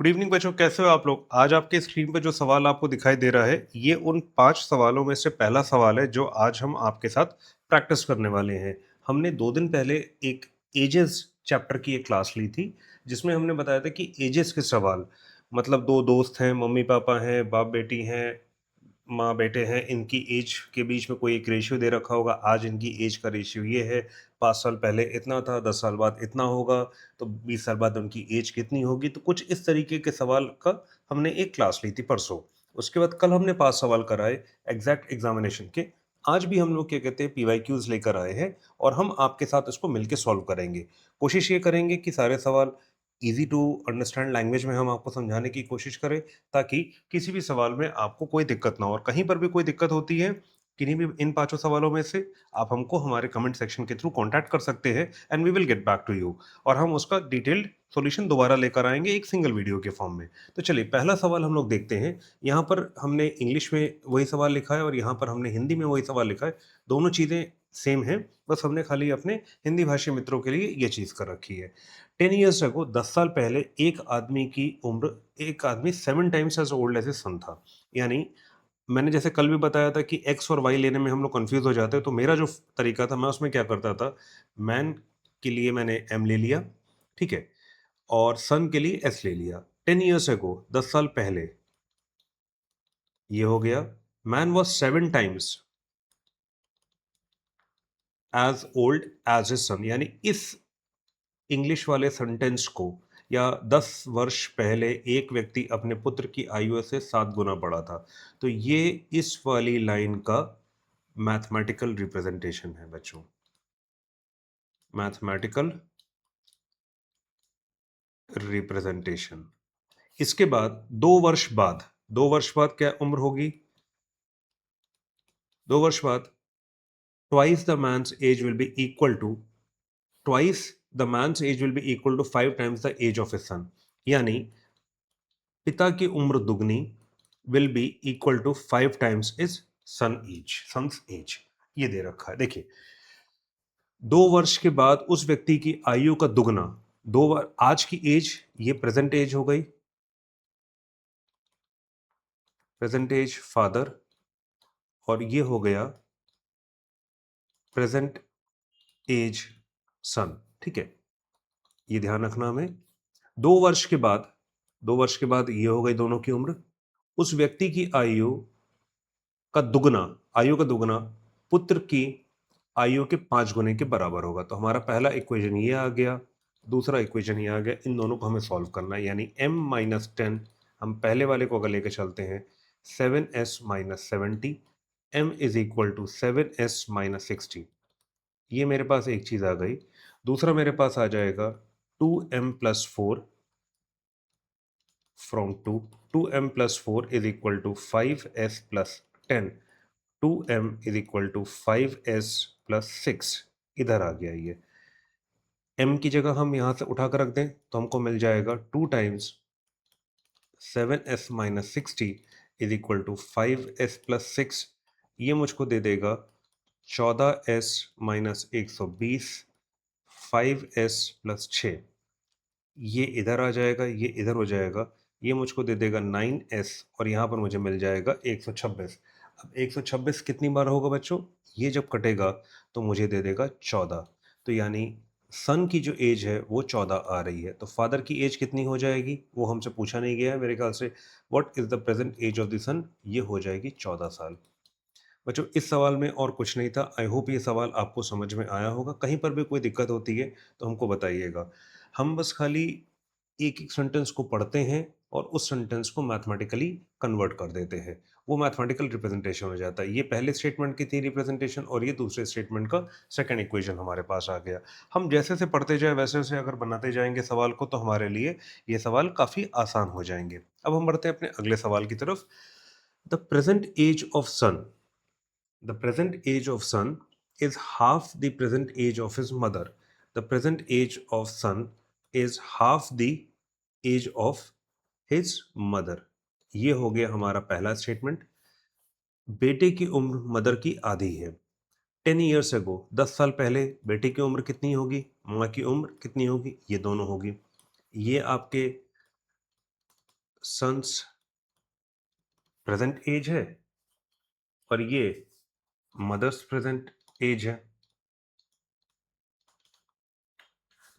Evening बच्चों, कैसे हो आप लोग। आज आपके स्क्रीन पर जो सवाल आपको दिखाई दे रहा है ये उन 5 सवालों में से पहला सवाल है जो आज हम आपके साथ प्रैक्टिस करने वाले हैं। हमने 2 दिन पहले एक एजेस चैप्टर की एक क्लास ली थी जिसमें हमने बताया था कि एजेस के सवाल, मतलब दो दोस्त हैं, मम्मी पापा हैं, बाप बेटी हैं, माँ बेटे हैं, इनकी एज के बीच में कोई एक रेशियो दे रखा होगा। आज इनकी एज का रेशियो ये है, 5 साल पहले इतना था, 10 साल बाद इतना होगा, तो 20 साल बाद उनकी एज कितनी होगी। तो कुछ इस तरीके के सवाल का हमने एक क्लास ली थी परसों। उसके बाद कल हमने 5 सवाल कराए एग्जैक्ट एग्जामिनेशन के। आज भी हम लोग क्या कहते हैं, पीवाईक्यूज लेकर आए हैं और हम आपके साथ इसको मिलकर सॉल्व करेंगे। कोशिश ये करेंगे कि सारे सवाल इजी टू अंडरस्टैंड लैंग्वेज में हम आपको समझाने की कोशिश करें, ताकि किसी भी सवाल में आपको कोई दिक्कत ना हो। और कहीं पर भी कोई दिक्कत होती है किन्हीं भी इन 5 सवालों में से, आप हमको हमारे कमेंट सेक्शन के थ्रू कांटेक्ट कर सकते हैं and we will get back to you. और हम उसका डिटेल्ड सॉल्यूशन दोबारा लेकर आएंगे एक सिंगल वीडियो के फॉर्म में। तो चलिए पहला सवाल हम लोग देखते हैं। यहाँ पर हमने इंग्लिश में वही सवाल लिखा है और यहाँ पर हमने हिंदी में वही सवाल लिखा है। दोनों चीज़ें सेम हैं, बस हमने खाली अपने हिंदी भाषी मित्रों के लिए ये चीज़ कर रखी है। 10 years ago, 10 साल पहले एक आदमी 7 times as old as a son था। यानी मैंने जैसे कल भी बताया था कि एक्स और वाई लेने में हम लोग कंफ्यूज हो जाते हैं, तो मेरा जो तरीका था मैं उसमें क्या करता था, मैन के लिए मैंने एम ले लिया, ठीक है, और सन के लिए एस ले लिया। 10 years ago, 10 साल पहले, ये हो गया man was 7 times as old as a son. यानी इस इंग्लिश वाले सेंटेंस को, या 10 वर्ष पहले एक व्यक्ति अपने पुत्र की आयु से 7 गुना बड़ा था, तो ये इस वाली लाइन का मैथमेटिकल रिप्रेजेंटेशन है बच्चों। Mathematical representation. इसके बाद 2 वर्ष बाद क्या उम्र होगी? 2 वर्ष बाद twice the man's age will be equal to twice the man's age will be equal to 5 times the age of a son. यानी पिता की उम्र दुगनी will be equal to 5 times is son's age. ये दे रखा है, देखिए 2 वर्ष के बाद उस व्यक्ति की आयु का दुगना, आज की एज, ये प्रेजेंट एज हो गई, प्रेजेंट एज फादर, और ये हो गया प्रेजेंट एज सन, ठीक है। ये ध्यान रखना हमें। 2 वर्ष के बाद 2 वर्ष के बाद ये हो गई दोनों की उम्र। उस व्यक्ति की आयु का दुगना पुत्र की आयु के 5 गुने के बराबर होगा। तो हमारा पहला इक्वेशन ये आ गया, दूसरा इक्वेशन ये आ गया। इन दोनों को हमें सॉल्व करना है, यानी m-10, हम पहले वाले को अगर लेके चलते हैं 7s-70, m is equal to 7s-60। ये मेरे पास एक चीज आ गई। दूसरा मेरे पास आ जाएगा 2m+4 from 2m+4 is equal to 5s+10, 2m is equal to 5s+6। इधर आ गया ये m की जगह हम यहां से उठा कर रख दें तो हमको मिल जाएगा 2 times 7s-60 is equal to 5s+6। ये मुझको दे देगा 14s-120, 5s+6। ये इधर आ जाएगा, ये इधर हो जाएगा, ये मुझको दे देगा 9s, और यहाँ पर मुझे मिल जाएगा 126। अब 126 कितनी बार होगा बच्चों? ये जब कटेगा तो मुझे दे देगा 14। तो यानी सन की जो एज है वो 14 आ रही है। तो फादर की एज कितनी हो जाएगी वो हमसे पूछा नहीं गया है मेरे ख्याल से। What is the present age of the son? ये हो जाएगी 14 साल। बच्चों इस सवाल में और कुछ नहीं था। आई होप ये सवाल आपको समझ में आया होगा। कहीं पर भी कोई दिक्कत होती है तो हमको बताइएगा। हम बस खाली एक एक सेंटेंस को पढ़ते हैं और उस सेंटेंस को मैथमेटिकली कन्वर्ट कर देते हैं। वो मैथमेटिकल रिप्रेजेंटेशन हो जाता है। ये पहले स्टेटमेंट की थी रिप्रेजेंटेशन, और ये दूसरे स्टेटमेंट का सेकंड इक्वेशन हमारे पास आ गया। हम जैसे से पढ़ते जाए वैसे वैसे अगर बनाते जाएंगे सवाल को, तो हमारे लिए ये सवाल काफ़ी आसान हो जाएंगे। अब हम बढ़ते हैं अपने अगले सवाल की तरफ। The present age of son, the present age of son is half the present age of his mother. The present age of son is half the age of his mother. ये हो गया हमारा पहला स्टेटमेंट। बेटे की उम्र mother की आधी है। 10 years ago, 10 साल पहले बेटे की उम्र कितनी होगी, माँ की उम्र कितनी होगी? ये दोनों होगी। ये आपके सन्स प्रेजेंट एज है और ये मदर्स प्रेजेंट एज है।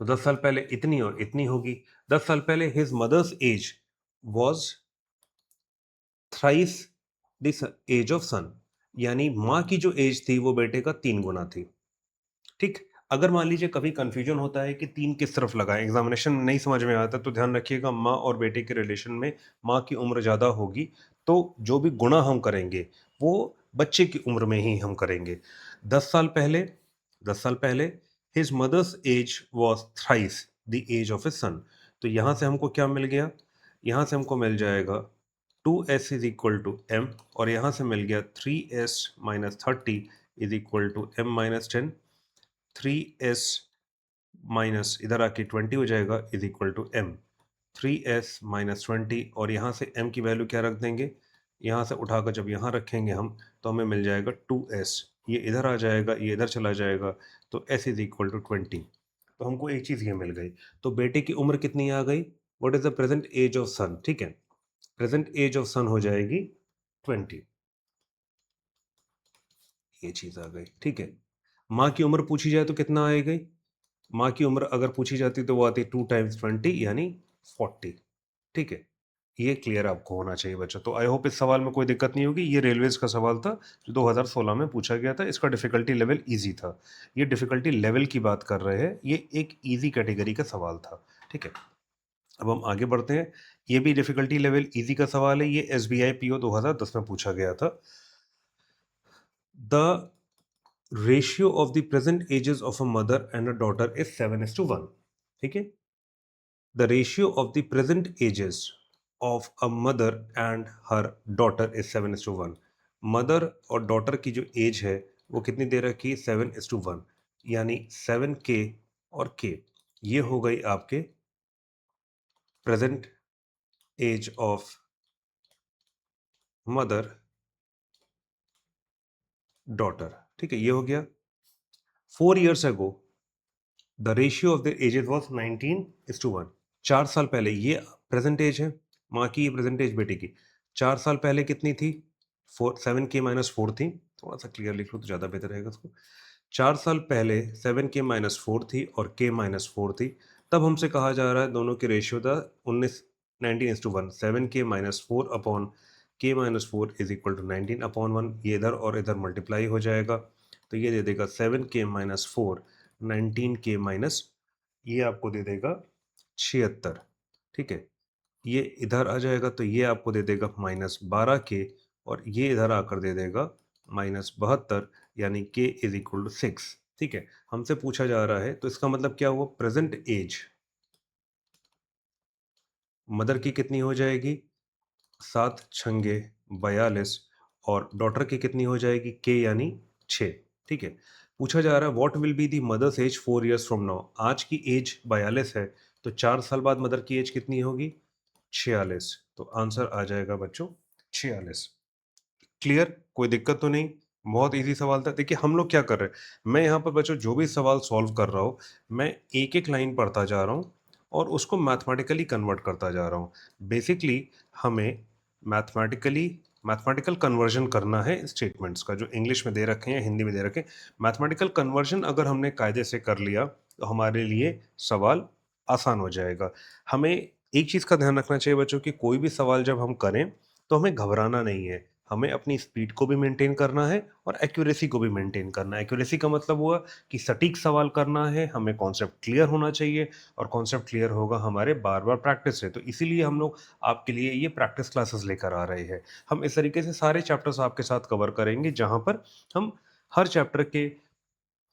तो 10 साल पहले इतनी और इतनी होगी। 10 साल पहले his mother's age was thrice this age of son, यानी माँ की जो एज थी वो बेटे का 3 गुना थी। ठीक। अगर मान लीजिए कभी कंफ्यूजन होता है कि 3 किस तरफ लगाएं, एग्जामिनेशन में नहीं समझ में आता, तो ध्यान रखिएगा माँ और बेटे के रिलेशन में माँ की उम्र ज़्यादा होगी, तो जो भी गुणा हम करेंगे वो बच्चे की उम्र में ही हम करेंगे। 10 साल पहले 10 साल पहले his mother's age was thrice the age of a son. तो यहाँ से हमको क्या मिल गया? यहाँ से हमको मिल जाएगा 2s is equal to m, और यहाँ से मिल गया 3s minus 30 is equal to m minus 10। 3s minus इधर आके 20 हो जाएगा is equal to m। 3s minus 20, और यहाँ से m की वैल्यू क्या रख देंगे? यहाँ से उठाकर जब यहाँ रखेंगे हम, तो हमें मिल जाएगा 2s। ये इधर आ जाएगा, ये इधर चला जाएगा, तो s इज इक्वल टू 20। तो हमको एक चीज़ ये मिल गई। तो बेटे की उम्र कितनी आ गई? What is the present age of son? ठीक है, प्रेजेंट एज ऑफ सन हो जाएगी 20। ये चीज़ आ गई। ठीक है। माँ की उम्र पूछी जाए तो कितना आएगी? माँ की उम्र अगर पूछी जाती तो वो आती 2 टाइम्स 20 यानी 40। ठीक है, ये क्लियर आपको होना चाहिए बच्चों। तो आई होप इस सवाल में कोई दिक्कत नहीं होगी। ये रेलवेज का सवाल था जो 2016 में पूछा गया था। इसका डिफिकल्टी लेवल इजी था। ये डिफिकल्टी लेवल की बात कर रहे हैं, ये एक इजी कैटेगरी का सवाल था। ठीक है, अब हम आगे बढ़ते हैं। ये भी डिफिकल्टी लेवल इजी का सवाल है। ये SBI PO 2010 में पूछा गया था। The ratio of the present ages of a mother and a daughter is 7:1। ठीक है, the ratio of the present ages of a mother and her daughter is 7:1। Mother और डॉटर की जो एज है वो कितनी दे रखी है? 7:1, यानी 7k और k। ये हो गई आपके present age of mother daughter. ठीक है, ये हो गया। 4 years ago the ratio of the ages was 19:1। 4 साल पहले, ये प्रेजेंट एज है माँ की, ये प्रेजेंट एज बेटे की। 4 साल पहले कितनी थी? 7k-4 थी। थोड़ा सा क्लियर लिख लो तो ज़्यादा बेहतर रहेगा उसको। 4 साल पहले 7k-4 थी और k-4 थी। तब हमसे कहा जा रहा है दोनों के रेशियो था 19:1। 7k-4 upon k-4 is equal to 19/1। ये इधर और इधर मल्टीप्लाई हो जाएगा, तो ये दे देगा 7k-4 19k माइनस, ये आपको दे देगा 76। ठीक है, ये इधर आ जाएगा तो ये आपको दे देगा -12k, और ये इधर आकर दे देगा -72, यानी k इज इक्वल टू 6। ठीक है, हमसे पूछा जा रहा है तो इसका मतलब क्या हुआ? प्रेजेंट एज मदर की कितनी हो जाएगी? 7 छंगे 42, और डॉटर की कितनी हो जाएगी? k यानी 6। ठीक है, पूछा जा रहा है what will be the mother's age 4 years from now. आज की एज 42 है, तो 4 साल बाद मदर की एज कितनी होगी? 46। तो आंसर आ जाएगा बच्चों 46। क्लियर? कोई दिक्कत तो नहीं? बहुत इजी सवाल था। देखिए हम लोग क्या कर रहे हैं, मैं यहाँ पर बच्चों जो भी सवाल सॉल्व कर रहा हूँ, मैं एक एक लाइन पढ़ता जा रहा हूँ और उसको मैथमेटिकली कन्वर्ट करता जा रहा हूँ। बेसिकली हमें मैथमेटिकली मैथमेटिकल कन्वर्जन करना है स्टेटमेंट्स का, जो इंग्लिश में दे रखे हैं, हिंदी में दे रखे हैं। मैथमेटिकल कन्वर्जन अगर हमने कायदे से कर लिया तो हमारे लिए सवाल आसान हो जाएगा। हमें एक चीज़ का ध्यान रखना चाहिए बच्चों कि कोई भी सवाल जब हम करें तो हमें घबराना नहीं है। हमें अपनी स्पीड को भी मेंटेन करना है और एक्यूरेसी को भी मेंटेन करना है। एक्यूरेसी का मतलब हुआ कि सटीक सवाल करना है, हमें कॉन्सेप्ट क्लियर होना चाहिए, और कॉन्सेप्ट क्लियर होगा हमारे बार-बार प्रैक्टिस से। तो इसीलिए हम लोग आपके लिए ये प्रैक्टिस क्लासेस लेकर आ रहे हैं। हम इस तरीके से सारे चैप्टर्स आपके साथ कवर करेंगे, जहाँ पर हम हर चैप्टर के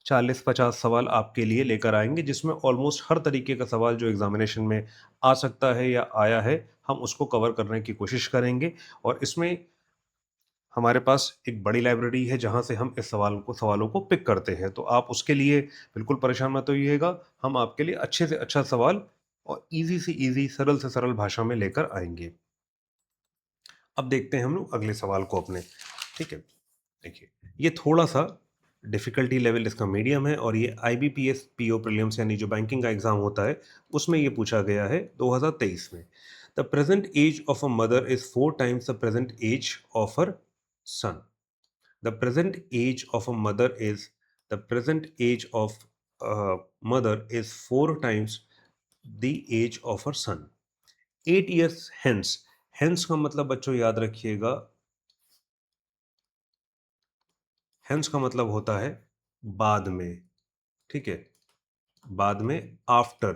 40-50 सवाल आपके लिए लेकर आएँगे, जिसमें ऑलमोस्ट हर तरीके का सवाल जो एग्ज़ामिनेशन में आ सकता है या आया है, हम उसको कवर करने की कोशिश करेंगे। और इसमें हमारे पास एक बड़ी लाइब्रेरी है जहाँ से हम इस सवालों को पिक करते हैं। तो आप उसके लिए बिल्कुल परेशान मत होइएगा। हम आपके लिए अच्छे से अच्छा सवाल और ईज़ी से ईज़ी, सरल से सरल भाषा में लेकर आएँगे। अब देखते हैं हम लोग अगले सवाल को अपने। ठीक है? देखिए, ये थोड़ा-सा डिफ़िकल्टी लेवल इसका मीडियम है, और ये IBPS PO प्रीलिम्स यानी जो बैंकिंग का एग्ज़ाम होता है, उसमें ये पूछा गया है 2023 में। The present age of a mother is 4 times the present age of her son. The present age of a mother is the present age of a mother is 4 times the age of her son. 8 years hence. Hence का मतलब बच्चों याद रखिएगा, hence का मतलब होता है बाद में. ठीक है, बाद में, after.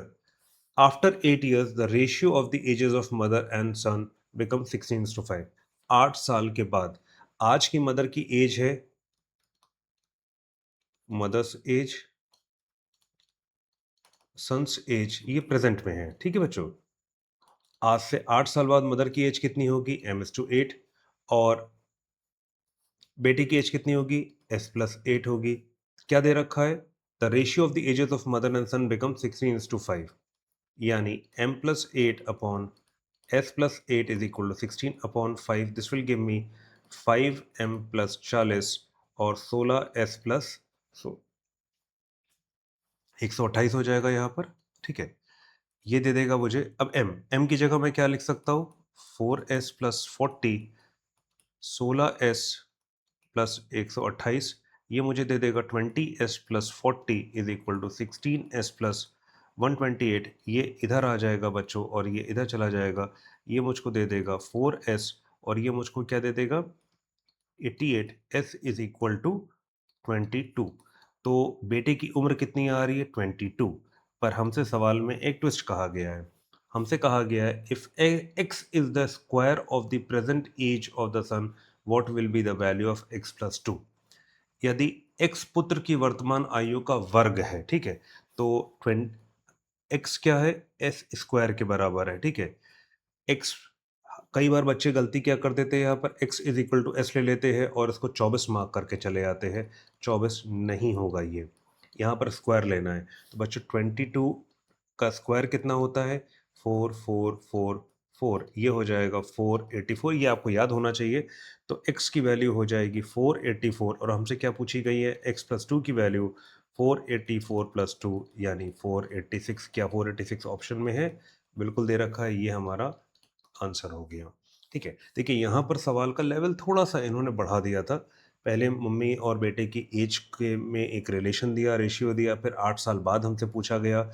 After 8 years the ratio of the ages of mother and son becomes 16:5. 8 साल के बाद आज की मदर की एज है, मदर्स एज, सन्स एज, ये प्रेजेंट में है. ठीक है बच्चों, आज से 8 साल बाद मदर की एज कितनी होगी, m/8, और बेटी की एज कितनी होगी, s+8 होगी. क्या दे रखा है, the ratio of the ages of mother and son become 16:5, यानी m+8 upon s+8 is equal to 16/5. This will give me 5m+40 और 16s+, सो 128 हो जाएगा यहाँ पर. ठीक है, ये दे देगा मुझे. अब m की जगह मैं क्या लिख सकता हूँ, 4s+40, 16s+128, ये मुझे दे देगा 20s+40 is equal to 16s+128. ये इधर आ जाएगा बच्चों और ये इधर चला जाएगा. ये मुझको दे देगा 4s और ये मुझको क्या दे देगा, 88. s is equal to 22. तो बेटे की उम्र कितनी आ रही है, 22. पर हमसे सवाल में एक ट्विस्ट कहा गया है. हमसे कहा गया है if x is the square of the present age of the son, what will be the value of x+2. यदि x पुत्र की वर्तमान आयु का वर्ग है, ठीक है, तो x क्या है, s स्क्वायर के बराबर है. ठीक है, x, कई बार बच्चे गलती क्या कर देते हैं, यहाँ पर x is equal to s ले लेते हैं और इसको 24 मार्क करके चले जाते हैं. 24 नहीं होगा, ये यहाँ पर स्क्वायर लेना है. तो बच्चों 22 का स्क्वायर कितना होता है, 4444, ये हो जाएगा 484. ये आपको याद होना चाहिए. तो x की वैल्यू हो जाएगी 484 और हमसे क्या पूछी गई है, x+2 की वैल्यू 484+2 यानी 486. क्या 486 ऑप्शन में है, बिल्कुल दे रखा है. ये हमारा आंसर हो गया. ठीक है, देखिए यहाँ पर सवाल का लेवल थोड़ा सा इन्होंने बढ़ा दिया था. पहले मम्मी और बेटे की एज के में एक रिलेशन दिया, रेशियो दिया, फिर 8 साल बाद हमसे पूछा गया.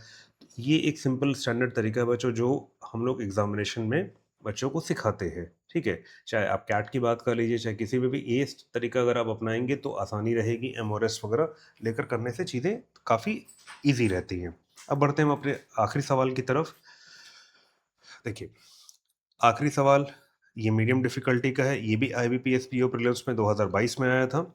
ये एक सिंपल स्टैंडर्ड तरीका है बच्चों, जो हम लोग एग्जामिनेशन में बच्चों को सिखाते हैं. ठीक है, चाहे आप कैट की बात कर लीजिए, चाहे किसी भी ये तरीका अगर आप अपनाएंगे तो आसानी रहेगी. एम और एस वगैरह लेकर करने से चीज़ें काफ़ी ईजी रहती हैं. अब बढ़ते हैं हम अपने आखिरी सवाल की तरफ. देखिए, आखिरी सवाल ये मीडियम डिफिकल्टी का है. ये भी IBPS PO प्रीलिम्स में 2022 में आया था.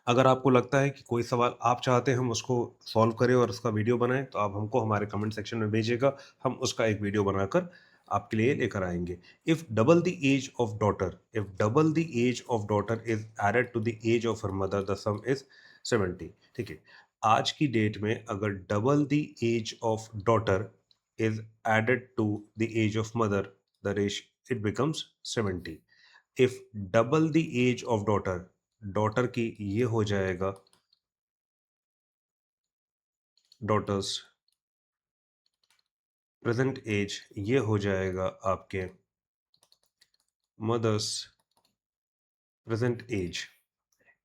अगर आपको लगता है कि कोई सवाल आप चाहते हैं हम उसको सॉल्व करें और उसका वीडियो बनाएं, तो आप हमको हमारे कमेंट सेक्शन में भेजिएगा. हम उसका एक वीडियो बनाकर आपके लिए लेकर आएंगे. If double the age of daughter, if double the age of daughter is added to the age of her mother, the sum is 70. ठीक है, आज की डेट में अगर double the age of daughter is added to the age of mother, the ratio it becomes 70. If double the age of daughter, daughter की ये हो जाएगा daughters present age, ये हो जाएगा आपके mother's present age.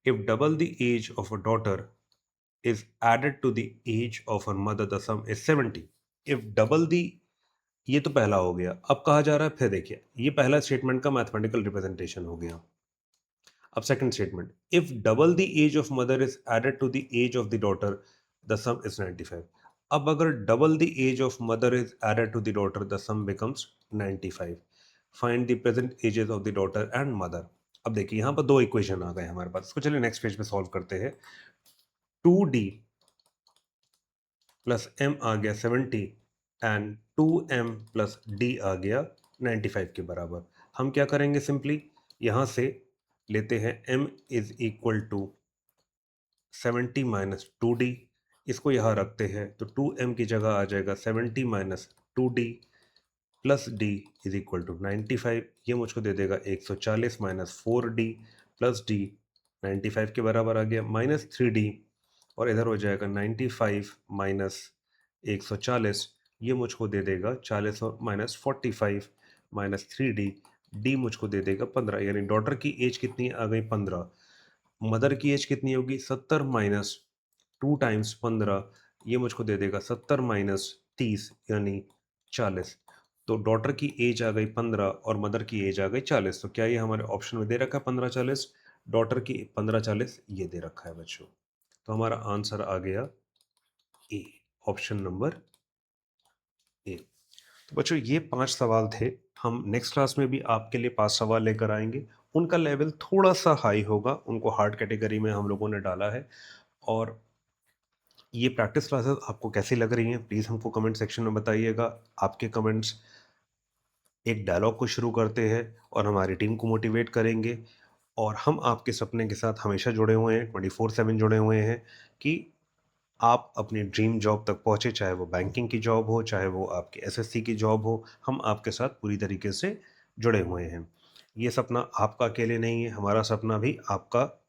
If double the age of a daughter is added to the age of her mother, the sum is 70. If double the, ये तो पहला हो गया. अब कहा जा रहा है, फिर देखिए ये पहला स्टेटमेंट का मैथमेटिकल रिप्रेजेंटेशन हो गया. अब second statement, if double the age of mother is added to the age of the daughter, the sum is 95. अब अगर double the age of mother is added to the daughter, the sum becomes 95. Find the present ages of the daughter and mother. अब देखिए यहाँ पर दो equation आ गए हमारे पास. इसको चलिए नेक्स्ट पेज पे सॉल्व करते हैं. 2d प्लस m आ गया 70 एंड 2m प्लस d आ गया 95 के बराबर. हम क्या करेंगे, सिंपली यहाँ से लेते हैं m is equal to 70 minus 2d. इसको यहाँ रखते हैं तो 2m की जगह आ जाएगा 70 minus 2d plus d is equal to 95. ये मुझको दे देगा 140 माइनस 4d प्लस d 95 के बराबर आ गया, माइनस 3d और इधर हो जाएगा 95 माइनस 140. ये मुझको दे देगा 40 और माइनस 45 माइनस 3D, डी मुझको दे देगा 15, यानी डॉटर की एज कितनी आ गई 15, मदर की एज कितनी होगी 70 माइनस 2 टाइम्स 15, ये मुझको दे देगा 70 माइनस 30 यानी 40। तो डॉटर की एज आ गई 15 और मदर की एज आ गई 40। तो क्या ये हमारे ऑप्शन में दे रखा है 15-40? डॉटर की 15-40 ये दे रखा है बच्चों। तो हमारा आंसर आ गया ए, ऑप्शन नंबर ए। तो बच्चों ये 5 सवाल थे। हम नेक्स्ट क्लास में भी आपके लिए 5 सवाल लेकर आएँगे। उनका लेवल थोड़ा-सा हाई होगा, उनको हार्ड कैटेगरी में हम लोगों ने डाला है। और ये प्रैक्टिस क्लासेस आपको कैसी लग रही हैं? प्लीज़ हमको कमेंट सेक्शन में बताइएगा। आपके कमेंट्स एक डायलॉग को शुरू करते हैं और हमारी टीम को मोटिवेट करेंगे। और हम आपके सपने के साथ हमेशा जुड़े हुए हैं, 24/7 जुड़े हुए हैं कि आप अपनी ड्रीम जॉब तक पहुँचे, चाहे वो बैंकिंग की जॉब हो, चाहे वो आपकी एसएससी की जॉब हो, हम आपके साथ पूरी तरीके से जुड़े हुए हैं। ये सपना आपका अकेले नहीं है, हमारा सपना भी आपका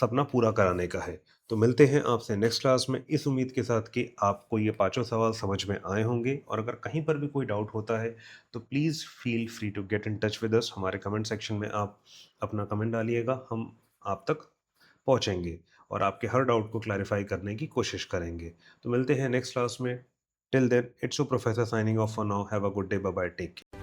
सपना पूरा कराने का है। तो मिलते हैं आपसे नेक्स्ट क्लास में इस उम्मीद के साथ कि आपको ये पाँचों सवाल समझ में आए होंगे। और अगर कहीं पर भी कोई डाउट होता है, तो please feel free to get in touch with us. हमारे कमेंट सेक्शन में आप अपना कमेंट डालिएगा, हम आप तक पहुँचेंगे और आपके हर डाउट को क्लैरिफ़ाई करने की कोशिश करेंगे। तो मिलते हैं नेक्स्ट क्लास में। Till then, it's your professor signing off for now. Have a good day. Bye bye. Take care.